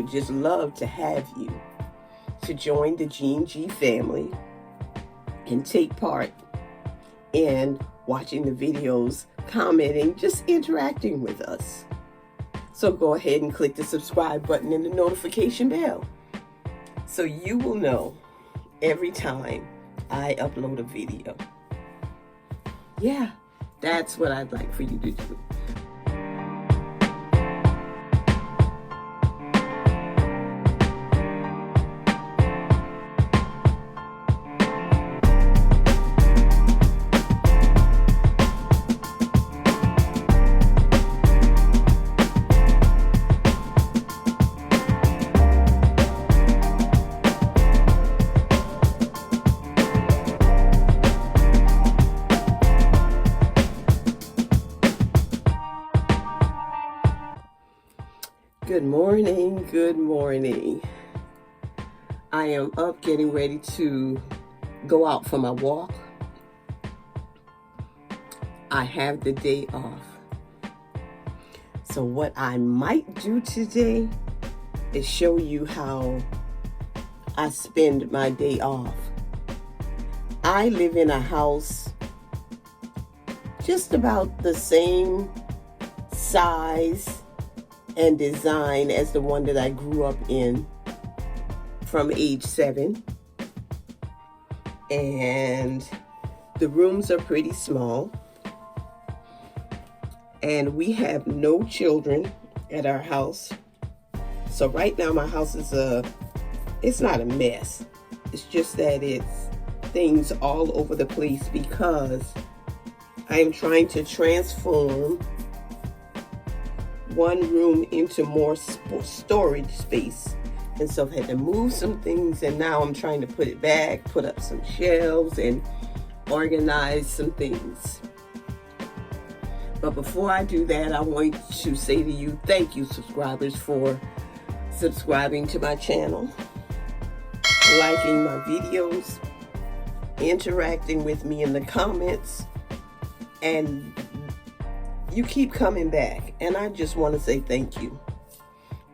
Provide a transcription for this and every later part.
would just love to have you to join the Gene G family and take part in watching the videos, commenting, just interacting with us. So go ahead and click the subscribe button and the notification bell so you will know every time I upload a video. Yeah, that's what I'd like for you to do. Good morning, good morning. I am up getting ready to go out for my walk. I have the day off. So what I might do today is show you how I spend my day off. I live in a house just about the same size and design as the one that I grew up in from age 7. And the rooms are pretty small. And we have no children at our house. So right now my house is it's not a mess. It's just that it's things all over the place because I am trying to transform one room into more storage space, and so I've had to move some things, and now I'm trying to put it back, put up some shelves and organize some things. But before I do that, I want to say to you, thank you subscribers for subscribing to my channel, liking my videos, interacting with me in the comments, and you keep coming back, and I just want to say thank you.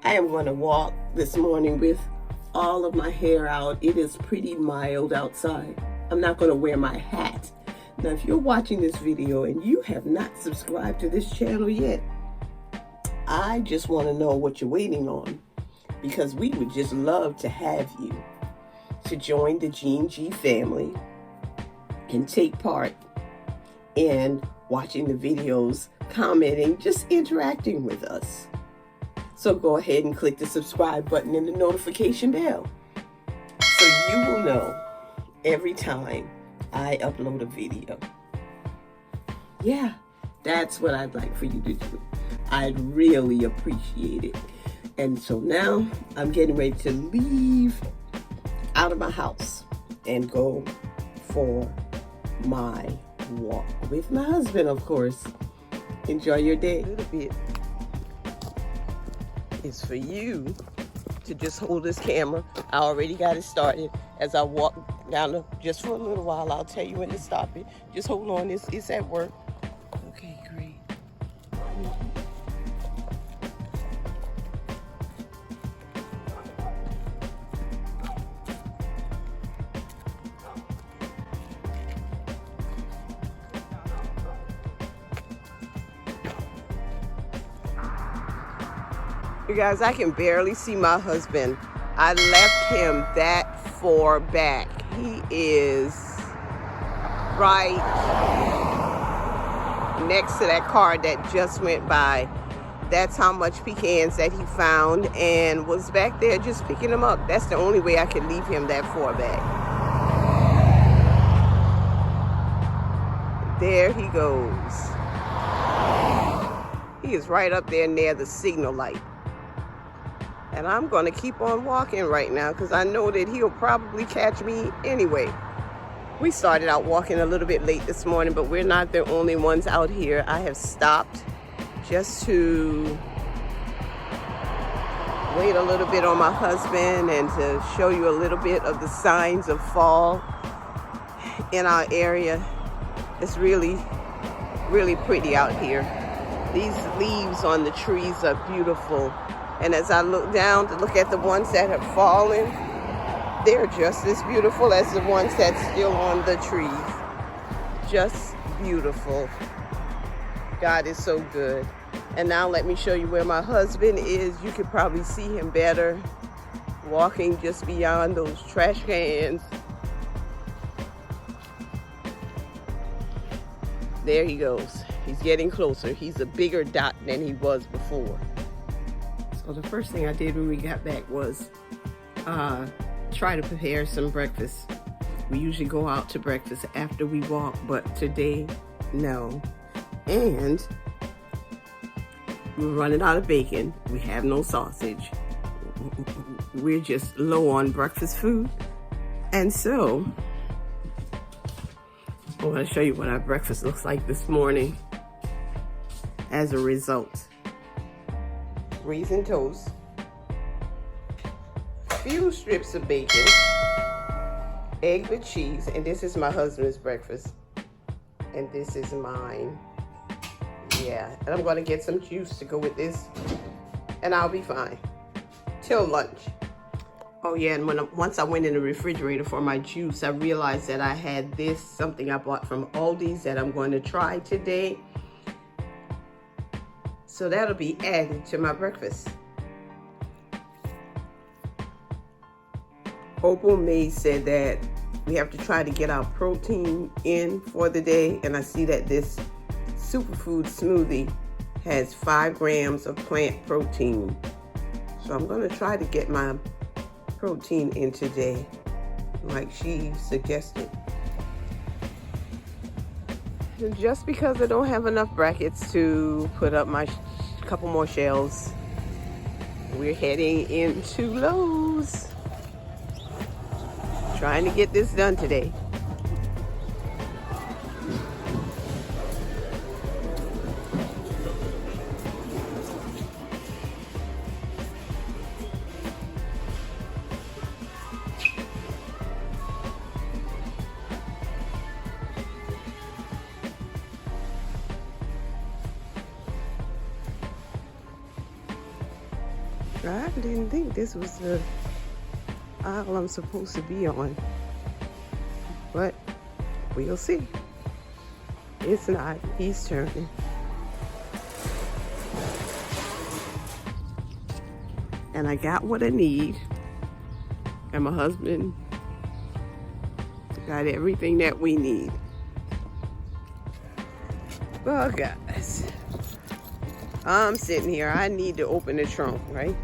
I am going to walk this morning with all of my hair out. It is pretty mild outside. I'm not going to wear my hat. Now, if you're watching this video and you have not subscribed to this channel yet, I just want to know what you're waiting on, because we would just love to have you to join the Gene G family and take part in watching the videos, commenting, just interacting with us. So go ahead and click the subscribe button and the notification bell so you will know every time I upload a video. Yeah, that's what I'd like for you to do. I'd really appreciate it. And so now I'm getting ready to leave out of my house and go for my walk with my husband, of course. Enjoy your day. A little bit is for you to just hold this camera. I already got it started. As I walk down just for a little while, I'll tell you when to stop it. Just hold on, it's at work. Okay, great. You guys, I can barely see my husband. I left him that far back. He is right next to that car that just went by. That's how much pecans that he found and was back there just picking them up. That's the only way I can leave him that far back. There he goes. He is right up there near the signal light. And I'm going to keep on walking right now because I know that he'll probably catch me anyway. We started out walking a little bit late this morning, but we're not the only ones out here. I have stopped just to wait a little bit on my husband and to show you a little bit of the signs of fall in our area. It's really, really pretty out here. These leaves on the trees are beautiful. And as I look down to look at the ones that have fallen, they're just as beautiful as the ones that's still on the trees. Just beautiful. God is so good. And now let me show you where my husband is. You could probably see him better walking just beyond those trash cans. There he goes. He's getting closer. He's a bigger dot than he was before. So the first thing I did when we got back was try to prepare some breakfast. We usually go out to breakfast after we walk, but today, no. And we're running out of bacon. We have no sausage. We're just low on breakfast food. And so, I want to show you what our breakfast looks like this morning as a result. Raisin toast, few strips of bacon, egg with cheese, and this is my husband's breakfast. And this is mine. Yeah, and I'm gonna get some juice to go with this, and I'll be fine till lunch. Oh yeah, and once I went in the refrigerator for my juice, I realized that I had this, something I bought from Aldi's that I'm going to try today. So that'll be added to my breakfast. Opal May said that we have to try to get our protein in for the day, and I see that this superfood smoothie has 5 grams of plant protein. So I'm gonna try to get my protein in today, like she suggested. And just because I don't have enough brackets to put up my couple more shelves, we're heading into Lowe's. Trying to get this done today. I didn't think this was the aisle I'm supposed to be on, but we'll see. It's not. He's turning. And I got what I need, and my husband got everything that we need. Well, guys, I'm sitting here. I need to open the trunk, right?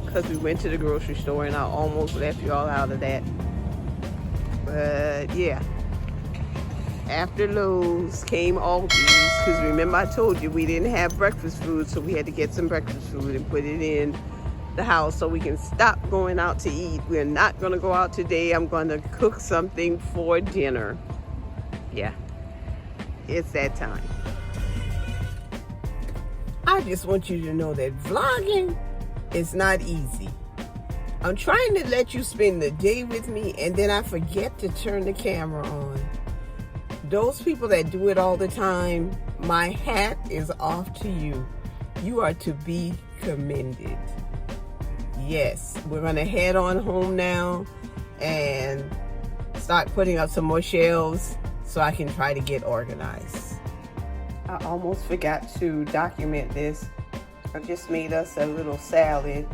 Because we went to the grocery store and I almost left you all out of that. But yeah, after Lowe's came Aldi's, because remember I told you we didn't have breakfast food, so we had to get some breakfast food and put it in the house so we can stop going out to eat. We're not going to go out today. I'm going to cook something for dinner. Yeah, it's that time. I just want you to know that vlogging is not easy. I'm trying to let you spend the day with me, and then I forget to turn the camera on. Those people that do it all the time, my hat is off to you. You are to be commended. Yes, we're gonna head on home now and start putting up some more shelves so I can try to get organized. I almost forgot to document this. I just made us a little salad.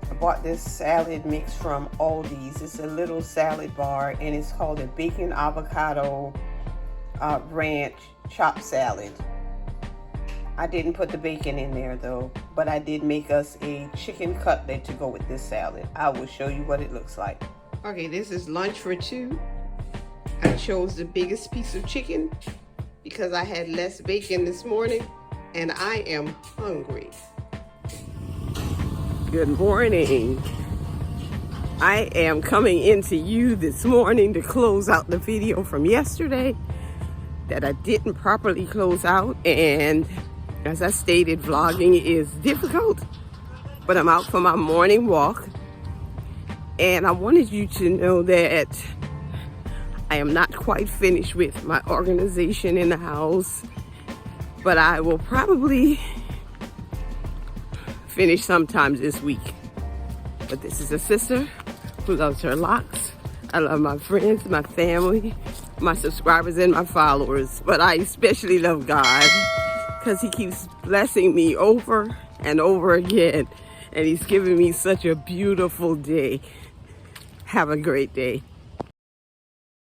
I bought this salad mix from Aldi's. It's a little salad bar, and it's called a bacon avocado ranch chopped salad. I didn't put the bacon in there though, but I did make us a chicken cutlet to go with this salad. I will show you what it looks like. Okay, this is lunch for 2. I chose the biggest piece of chicken because I had less bacon this morning and I am hungry. Good morning. I am coming into you this morning to close out the video from yesterday that I didn't properly close out, and as I stated, vlogging is difficult, but I'm out for my morning walk, and I wanted you to know that I am not quite finished with my organization in the house, but I will probably finish sometimes this week. But this is a sister who loves her locks. I love my friends, my family, my subscribers, and my followers. But I especially love God because he keeps blessing me over and over again. And he's giving me such a beautiful day. Have a great day.